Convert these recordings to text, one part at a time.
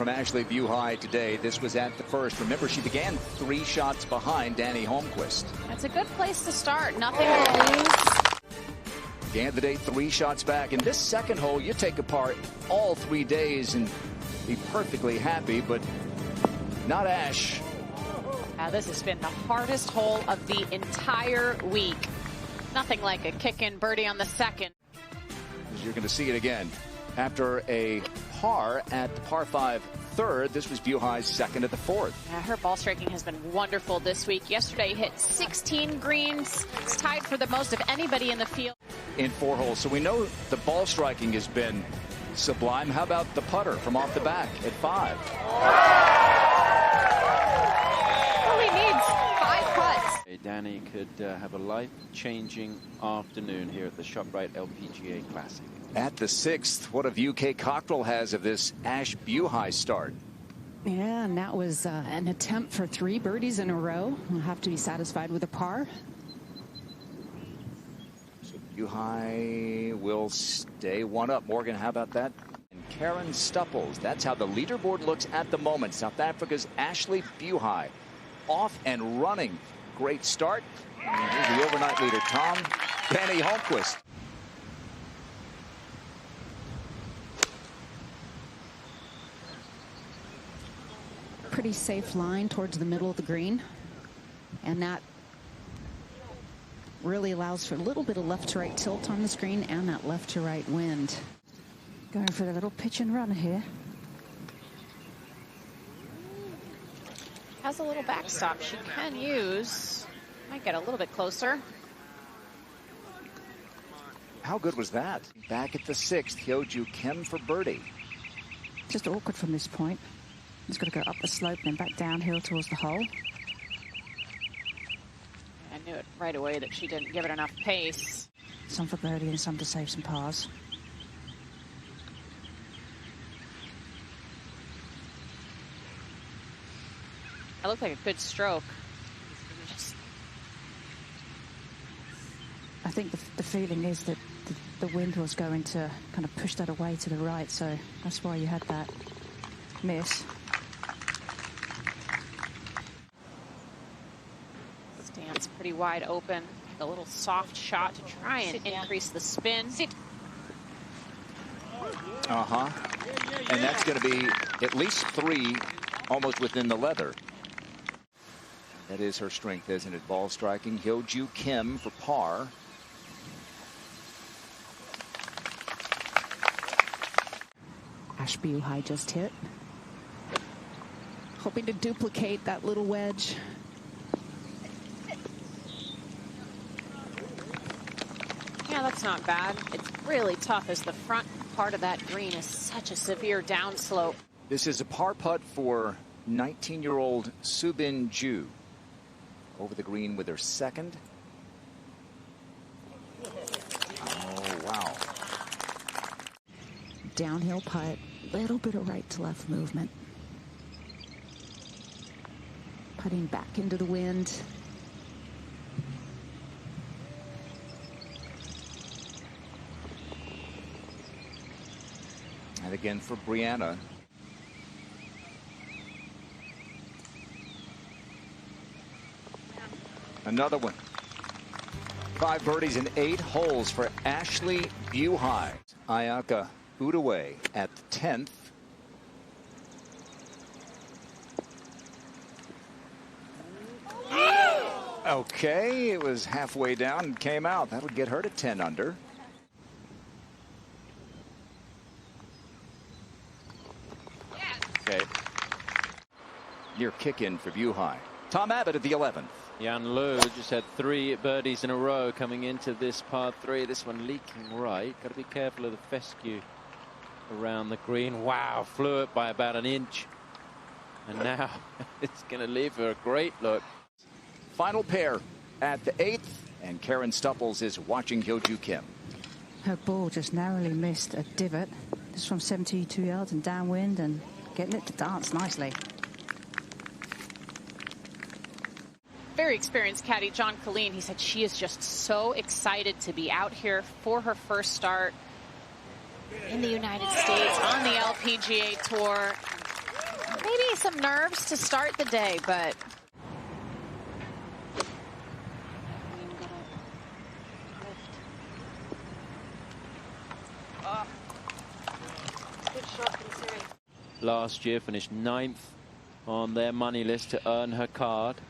from Ashley Buhai today. This was at the first. Remember, she began 3 shots behind Danny Holmquist. That's a good place to start. Nothing to lose. Began the day 3 shots back. In this second hole, you take apart all 3 days and be perfectly happy, but not Ash. This has been the hardest hole of the entire week. Nothing like a kick-in birdie on the second. You're going to see it again. After a par at the par 5 third, this was Buhai's second at the fourth. Her ball striking has been wonderful this week. Yesterday hit 16 greens. It's tied for the most of anybody in the field. In 4 holes. So we know the ball striking has been sublime. How about the putter from off the back at 5? Only needs 5 putts. Danny could have a life-changing afternoon here at the ShopRite LPGA Classic. At the 6th, what a view Kay Cockrell has of this Ash Buhai start. Yeah, and that was an attempt for 3 birdies in a row. We'll have to be satisfied with a par. So Buhai will stay 1 up. Morgan, how about that? And Karen Stupples. That's how the leaderboard looks at the moment. South Africa's Ashley Buhai off and running. Great start. And here's the overnight leader, Tom Danny Holmquist. Pretty safe line towards the middle of the green, and that really allows for a little bit of left to right tilt on the screen and that left to right wind. Going for the little pitch and run here. Has a little backstop she can use. Might get a little bit closer. How good was that? Back at the 6th, Hyo-Joo Kim for birdie. Just awkward from this point. He's got to go up the slope and then back downhill towards the hole. I knew it right away that she didn't give it enough pace. Some for birdie and some to save some pars. That looked like a good stroke. I think the feeling is that the wind was going to kind of push that away to the right, so that's why you had that miss. Stands pretty wide open. A little soft shot to try and increase the spin. And that's going to be at least 3 almost within the leather. That is her strength, isn't it? Ball striking. Hyo-Joo Kim for par. Ash Buhai just hit. Hoping to duplicate that little wedge. Yeah, that's not bad. It's really tough as the front part of that green is such a severe downslope. This is a par putt for 19-year-old Subin Ju. Over the green with her second. Oh, wow. Downhill putt, little bit of right to left movement. Putting back into the wind. And again for Brianna. Another one. 5 birdies in 8 holes for Ashley Buhai. Ayaka Udaway at the 10th. Okay, it was halfway down and came out. That would get her to 10 under. Okay. Near kick-in for Buhai. Tom Abbott at the 11th. Jan Loh just had 3 birdies in a row coming into this par 3. This one leaking right. Got to be careful of the fescue around the green. Wow, flew it by about an inch. And now it's going to leave her a great look. Final pair at the 8th, and Karen Stupples is watching Hyo-Joo Kim. Her ball just narrowly missed a divot. Just from 72 yards and downwind and getting it to dance nicely. Very experienced caddy John Colleen. He said she is just so excited to be out here for her first start in the United States on the LPGA Tour. some nerves to start the day, but last year finished 9th on their money list to earn her card.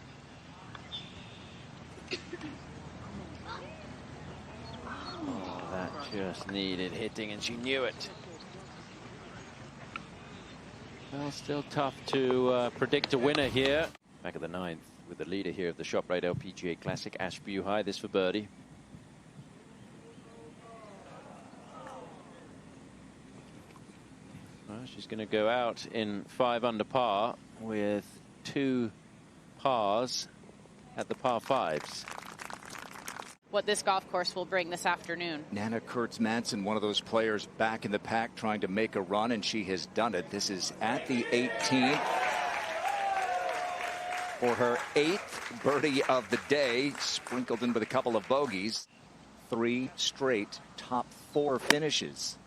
Oh, that just needed hitting, and she knew it. Well, still tough to predict a winner here. Back of the 9th with the leader here of the ShopRite LPGA Classic, Ash Buhai. This for birdie. Well, she's going to go out in 5 under par with 2 pars at the par 5s. What this golf course will bring this afternoon. Nana Kurtz-Madsen, one of those players back in the pack trying to make a run, and she has done it. This is at the 18th for her 8th birdie of the day, sprinkled in with a couple of bogeys. 3 straight top 4 finishes.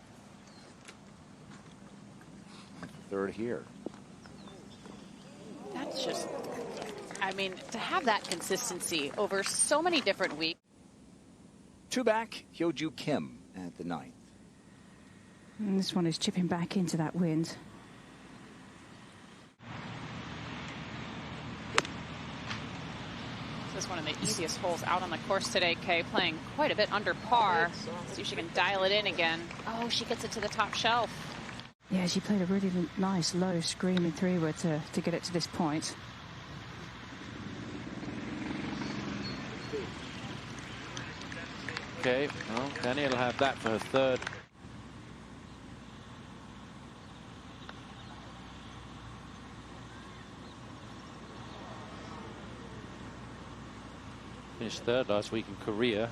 Third here. That's just, I mean, to have that consistency over so many different weeks. 2 back, Hyo-Joo Kim at the 9th. And this one is chipping back into that wind. This is one of the easiest holes out on the course today, Kay, playing quite a bit under par. See if she can dial it in again. Oh, she gets it to the top shelf. Yeah, she played a really nice low screaming 3-wood to get it to this point. Okay, well, Danielle will have that for her 3rd. Finished 3rd last week in Korea.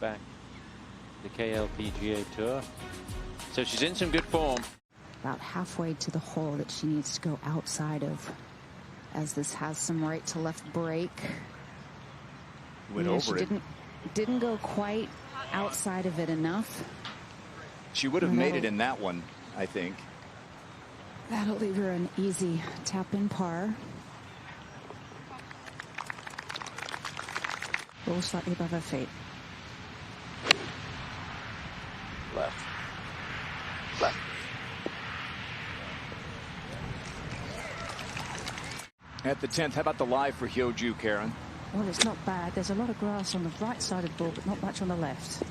Back to the KLPGA Tour. So she's in some good form. About halfway to the hole that she needs to go outside of, as this has some right to left break. Went over it. Didn't go quite outside of it enough. She would have made it in that one, I think. That'll leave her an easy tap-in par. Roll slightly above her feet. Left. Left. At the 10th, how about the lie for Hyo-Joo, Karen? Well, it's not bad. There's a lot of grass on the right side of the ball, but not much on the left.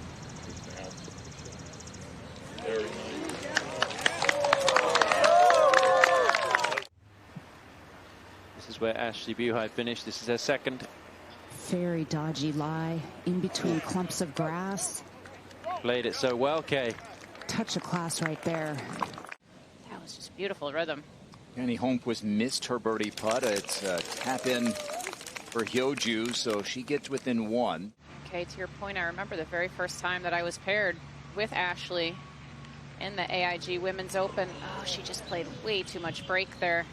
This is where Ashley Buhai finished. This is her 2nd. Very dodgy lie in between clumps of grass. Played it so well, Kay. Touch of class right there. That was just beautiful rhythm. Annie Holmquist missed her birdie putt. It's a tap in for Hyo-Joo, so she gets within 1. Okay, to your point, I remember the very first time that I was paired with Ashley in the AIG Women's Open. Oh, she just played way too much break there.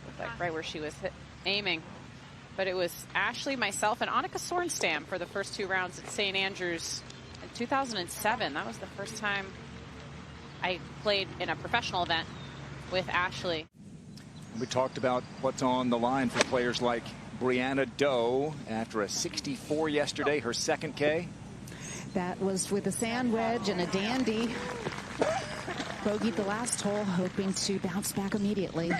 Looked like right where she was aiming. But it was Ashley, myself, and Annika Sorenstam for the first 2 rounds at St. Andrews in 2007. That was the first time I played in a professional event with Ashley. We talked about what's on the line for players like Brianna Doe after a 64 yesterday, her 2nd K. That was with a sand wedge and a dandy. Bogeyed the last hole, hoping to bounce back immediately.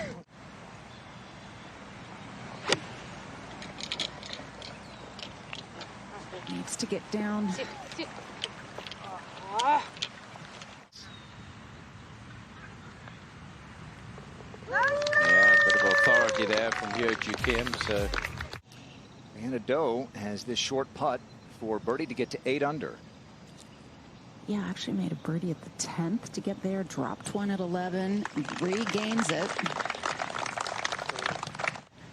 Needs to get down. Yeah, a bit of authority there from Hyo-Joo Kim. So Brianna Doe has this short putt for birdie to get to 8 under. Yeah, actually made a birdie at the 10th to get there. Dropped one at 11. Regains it.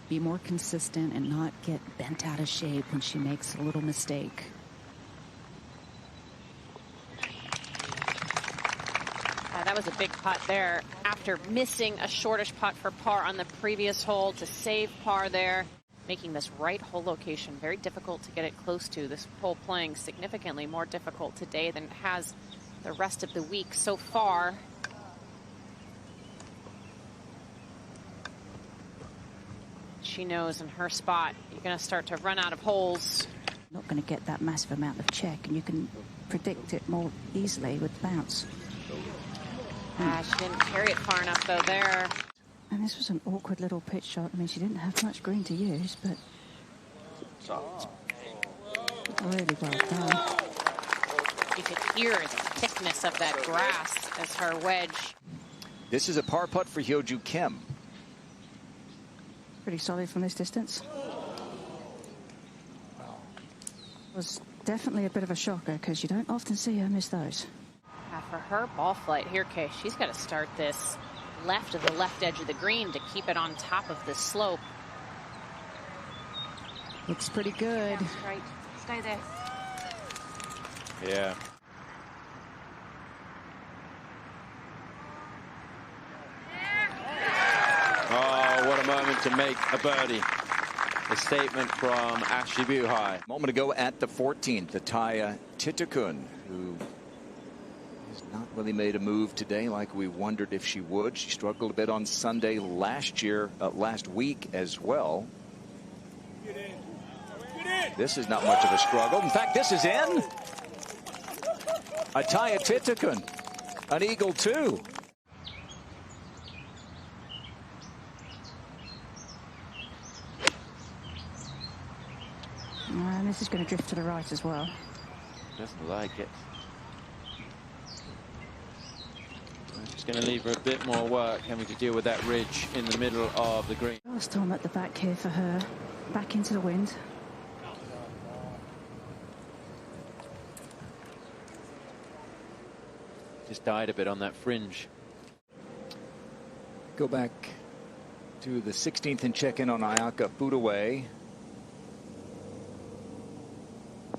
Be more consistent and not get bent out of shape when she makes a little mistake. That was a big putt there after missing a shortish putt for par on the previous hole to save par there, making this right hole location very difficult to get it close to. This hole playing significantly more difficult today than it has the rest of the week so far. she knows in her spot, you're going to start to run out of holes. Not going to get that massive amount of check, and you can predict it more easily with bounce. She didn't carry it far enough, though, there. And this was an awkward little pitch shot. I mean, she didn't have much green to use, but really well done. You could hear the thickness of that grass as her wedge. This is a par putt for Hyo-Joo Kim. Pretty solid from this distance. Was definitely a bit of a shocker because you don't often see her miss those. For her ball flight here, Kay, she's got to start this left of the left edge of the green to keep it on top of this slope. Looks pretty good. Yeah, right. Stay there. Yeah. Oh, what a moment to make a birdie. A statement from Ashley Buhai. Moment ago at the 14th, Atthaya Thitikul, who has not really made a move today like we wondered if she would. She struggled a bit on Sunday last week as well. This is not much of a struggle. In fact, this is in. Atthaya Thitikul, an eagle too. And this is going to drift to the right as well. Doesn't like it. Just going to leave her a bit more work, having to deal with that ridge in the middle of the green. Last time at the back here for her. Back into the wind. Just died a bit on that fringe. Go back to the 16th and check in on Ayaka Budaway.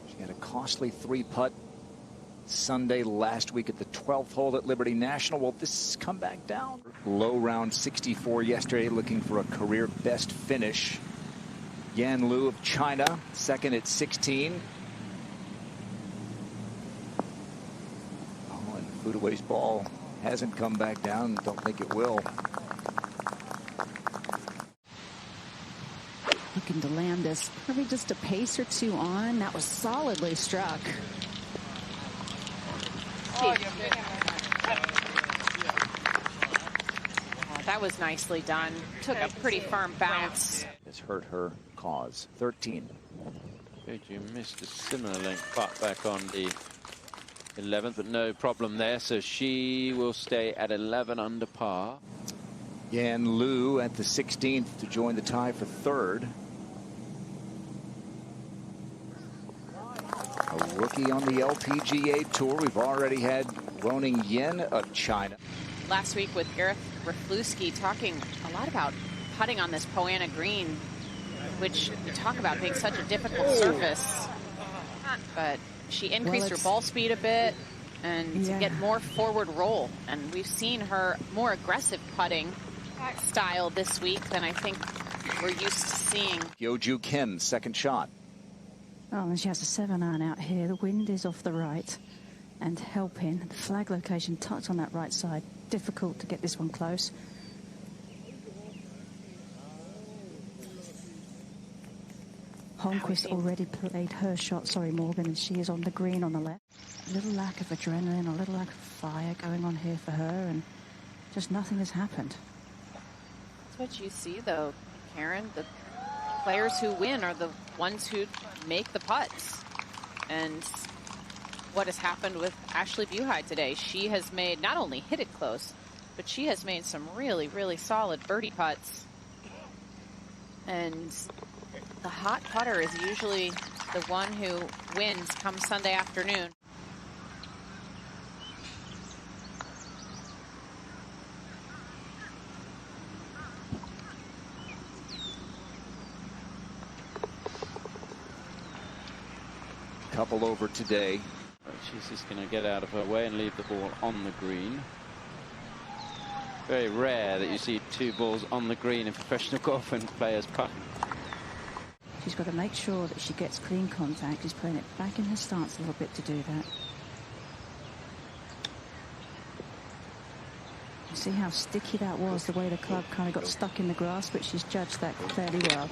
She had a costly 3-putt Sunday last week at the 12th hole at Liberty National. Will this come back down? Low round 64 yesterday, looking for a career best finish. Yan Lu of China, second at 16. Oh, and Budaway's ball hasn't come back down. Don't think it will. Looking to land this. Probably just a pace or two on. That was solidly struck. Oh, that was nicely done. Took a pretty firm bounce. Has hurt her cause. 13. You missed a similar length putt back on the 11th, but no problem there. So she will stay at 11 under par. Yan Lu at the 16th to join the tie for third. A rookie on the LPGA Tour. We've already had Roning Yen of China. Last week with Gareth Raflewski talking a lot about putting on this Poana green, which you talk about being such a difficult surface. But she increased her ball speed a bit and to get more forward roll. And we've seen her more aggressive putting style this week than I think we're used to seeing. Hyo-Joo Kim, second shot. Oh, and she has a 7-iron out here. The wind is off the right and helping. The flag location tucked on that right side. Difficult to get this one close. Holmquist already played her shot, sorry Morgan, and she is on the green on the left. A little lack of adrenaline, a little lack of fire going on here for her, and just nothing has happened. That's what you see though, Karen. The players who win are the ones who make the putts. And what has happened with Ashley Buhai today, she has made, not only hit it close, but she has made some really, really solid birdie putts. And the hot putter is usually the one who wins come Sunday afternoon. Couple over today. She's just going to get out of her way and leave the ball on the green. Very rare that you see two balls on the green in professional golf when players putt. She's got to make sure that she gets clean contact. She's putting it back in her stance a little bit to do that. see how sticky that was, the way the club kind of got stuck in the grass, but she's judged that fairly well.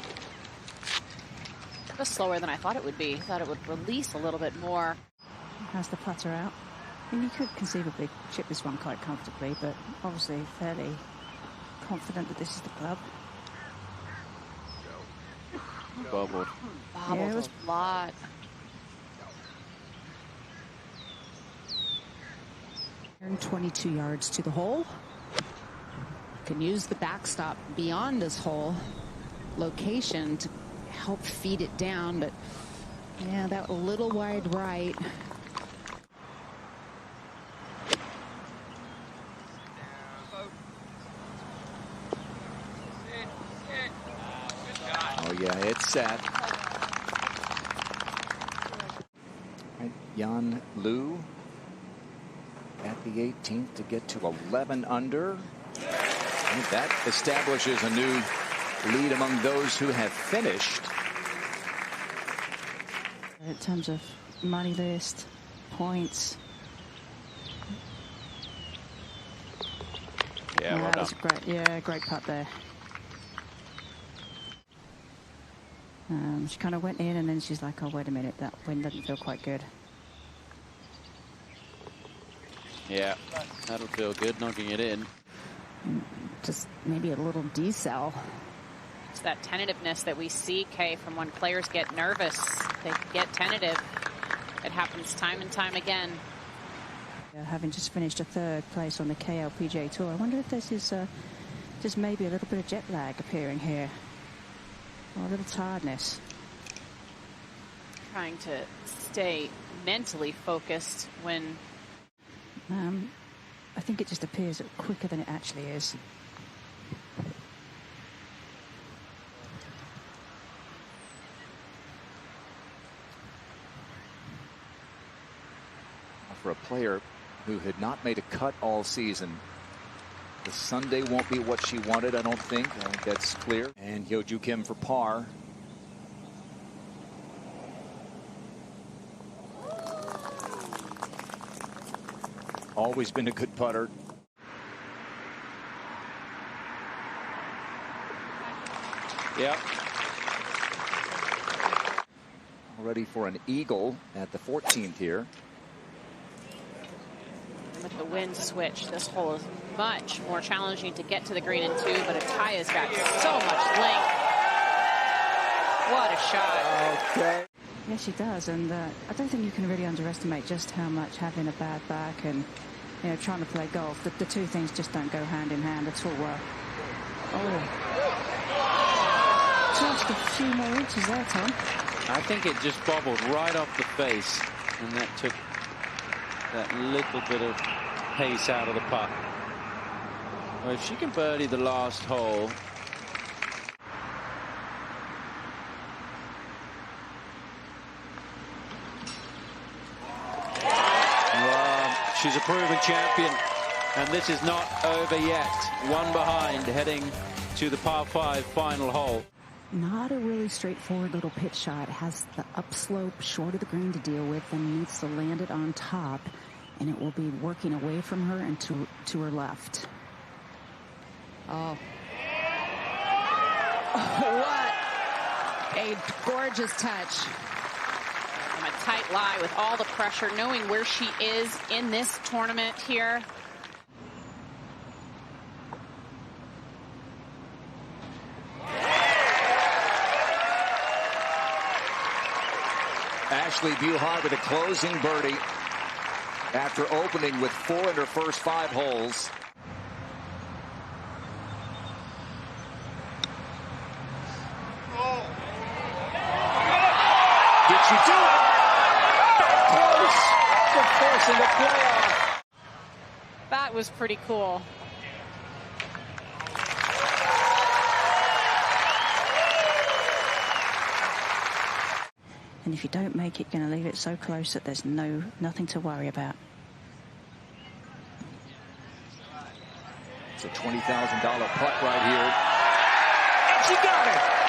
It was slower than I thought it would be. I thought it would release a little bit more. Has the putter out. I mean, you could conceivably chip this one quite comfortably, but obviously fairly confident that this is the club. Bobbled. Bobbled Yeah, a lot. And 22 yards to the hole. Can use the backstop beyond this hole location to help feed it down, but yeah, that little wide right. Oh yeah, it's set. Right, Yan Liu at the 18th to get to 11 under. And that establishes a new lead among those who have finished. In terms of money list, points. Yeah, well that was done. great putt there. She kind of went in and then she's like, oh, wait a minute, that wind doesn't feel quite good. Yeah, that'll feel good, knocking it in. Just maybe a little decel. It's that tentativeness that we see, Kay, from when players get nervous. They get tentative. It happens time and time again. Having just finished a 3rd place on the LPGA Tour, I wonder if this is just maybe a little bit of jet lag appearing here. Or a little tiredness. Trying to stay mentally focused when... I think it just appears quicker than it actually is. For a player who had not made a cut all season, the Sunday won't be what she wanted, I don't think. I think that's clear. And Hyo-Joo Kim for par. Always been a good putter. Yep. Ready for an eagle at the 14th here. With the wind switch, this hole is much more challenging to get to the green in 2, but Ataya's got so much length. What a shot. Okay. Yes, she does, and I don't think you can really underestimate just how much having a bad back and trying to play golf, the two things just don't go hand in hand at all. Just a few more inches there, Tom. I think it just bobbled right off the face, and that took that little bit of pace out of the putt. Well, if she can birdie the last hole, she's a proven champion, and this is not over yet. One behind, heading to the par 5 final hole. Not a really straightforward little pitch shot. Has the upslope short of the green to deal with and needs to land it on top, and it will be working away from her and to her left. Oh. What a gorgeous touch. From a tight lie with all the pressure, knowing where she is in this tournament here. Ashley Buhar with a closing birdie after opening with 4 in her first 5 holes. Did she do it? Close to forcing a playoff. That was pretty cool. And if you don't make it, you're going to leave it so close that there's nothing to worry about. It's a $20,000 putt right here. And she got it.